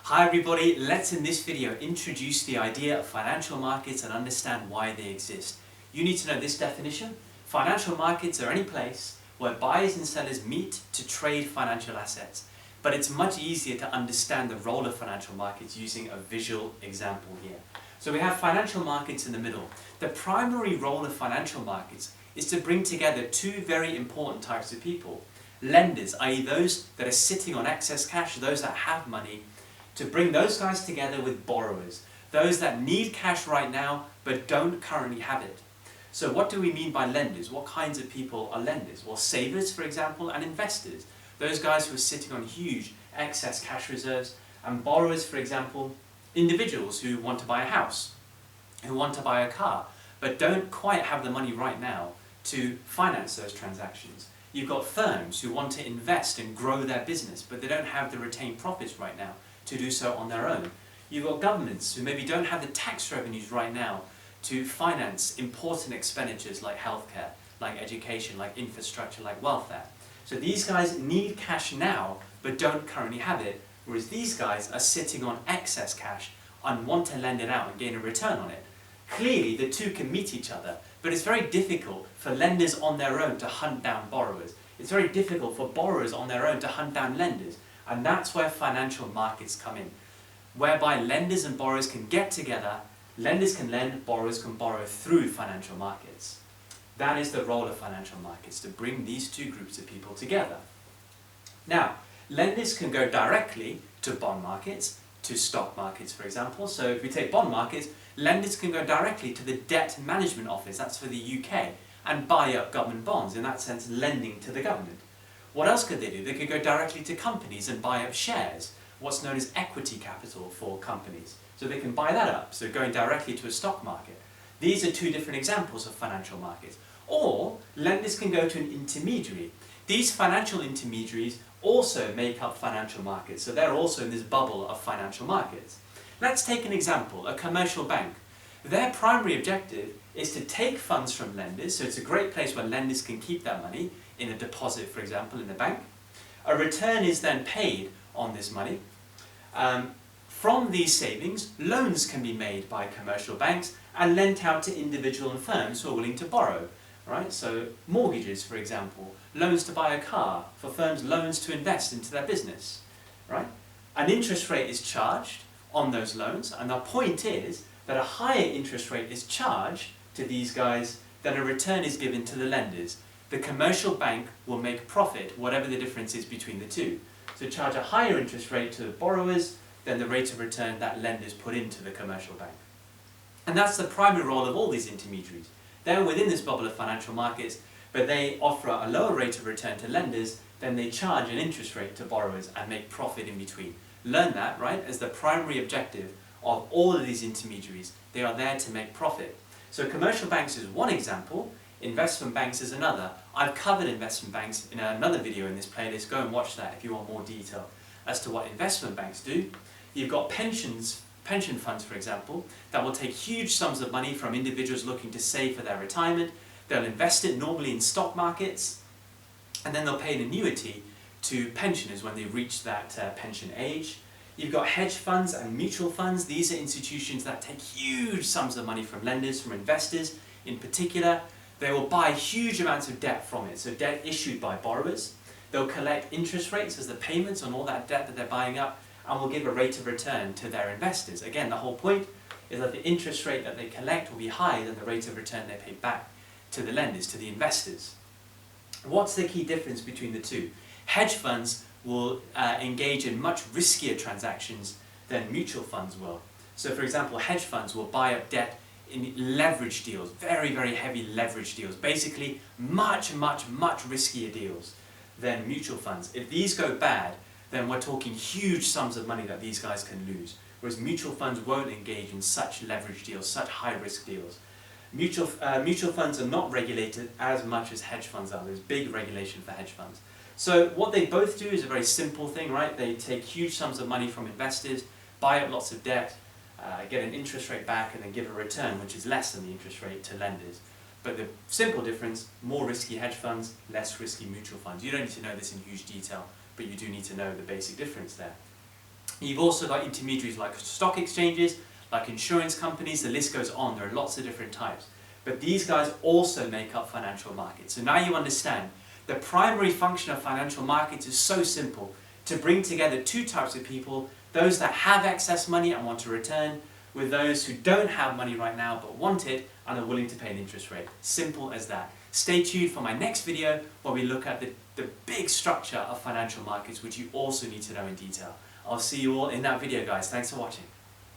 Hi everybody, let's in this video introduce the idea of financial markets and understand why they exist. You need to know this definition. Financial markets are any place where buyers and sellers meet to trade financial assets. But it's much easier to understand the role of financial markets using a visual example here. So we have financial markets in the middle. The primary role of financial markets is to bring together two very important types of people. Lenders, i.e. those that are sitting on excess cash, those that have money, to bring those guys together with borrowers, those that need cash right now but don't currently have it. So what do we mean by lenders? What kinds of people are lenders? Well, savers, for example, and investors. Those guys who are sitting on huge excess cash reserves, and borrowers, for example, individuals who want to buy a house, who want to buy a car, but don't quite have the money right now to finance those transactions. You've got firms who want to invest and grow their business, but they don't have the retained profits right now to do so on their own. You've got governments who maybe don't have the tax revenues right now to finance important expenditures like healthcare, like education, like infrastructure, like welfare. So these guys need cash now, but don't currently have it, whereas these guys are sitting on excess cash and want to lend it out and gain a return on it. Clearly, the two can meet each other, but it's very difficult for lenders on their own to hunt down borrowers. It's very difficult for borrowers on their own to hunt down lenders, and that's where financial markets come in, whereby lenders and borrowers can get together, lenders can lend, borrowers can borrow through financial markets. That is the role of financial markets, to bring these two groups of people together. Now, lenders can go directly to bond markets, to stock markets, for example. So if we take bond markets, lenders can go directly to the Debt Management Office, that's for the UK, and buy up government bonds, in that sense lending to the government. What else could they do? They could go directly to companies and buy up shares, what's known as equity capital for companies. So they can buy that up, so going directly to a stock market. These are two different examples of financial markets. Or lenders can go to an intermediary. These financial intermediaries also make up financial markets, so they're also in this bubble of financial markets. Let's take an example, a commercial bank. Their primary objective is to take funds from lenders, so it's a great place where lenders can keep their money, in a deposit, for example, in the bank. A return is then paid on this money. From these savings, loans can be made by commercial banks and lent out to individual and firms who are willing to borrow. Right? So mortgages, for example, loans to buy a car, for firms loans to invest into their business. Right? An interest rate is charged on those loans, and the point is that a higher interest rate is charged to these guys than a return is given to the lenders. The commercial bank will make profit, whatever the difference is between the two. So charge a higher interest rate to the borrowers than the rate of return that lenders put into the commercial bank. And that's the primary role of all these intermediaries. They're within this bubble of financial markets, but they offer a lower rate of return to lenders than they charge an interest rate to borrowers and make profit in between. Learn that, right, as the primary objective of all of these intermediaries. They are there to make profit. So commercial banks is one example, investment banks is another. I've covered investment banks in another video in this playlist. Go and watch that if you want more detail as to what investment banks do. You've got pension funds, for example, that will take huge sums of money from individuals looking to save for their retirement. They'll invest it normally in stock markets, and then they'll pay an annuity to pensioners when they reach that pension age. You've got hedge funds and mutual funds. These are institutions that take huge sums of money from lenders, from investors in particular. They will buy huge amounts of debt from it, so debt issued by borrowers. They'll collect interest rates as the payments on all that debt that they're buying up, and will give a rate of return to their investors. Again, the whole point is that the interest rate that they collect will be higher than the rate of return they pay back to the lenders, to the investors. What's the key difference between the two? Hedge funds will engage in much riskier transactions than mutual funds will. So for example, hedge funds will buy up debt in leverage deals, very, very heavy leverage deals, basically much, much, much riskier deals than mutual funds. If these go bad, then we're talking huge sums of money that these guys can lose, whereas mutual funds won't engage in such leverage deals, such high-risk deals. Mutual funds are not regulated as much as hedge funds are. There's big regulation for hedge funds. So what they both do is a very simple thing, right? They take huge sums of money from investors, buy up lots of debt, get an interest rate back, and then give a return which is less than the interest rate to lenders. But the simple difference, more risky hedge funds, less risky mutual funds. You don't need to know this in huge detail, but you do need to know the basic difference there. You've also got intermediaries like stock exchanges, like insurance companies, the list goes on, there are lots of different types. But these guys also make up financial markets. So now you understand the primary function of financial markets is so simple: to bring together two types of people, those that have excess money and want to return, with those who don't have money right now but want it and are willing to pay an interest rate. Simple as that. Stay tuned for my next video where we look at the big structure of financial markets, which you also need to know in detail. I'll see you all in that video, guys. Thanks for watching.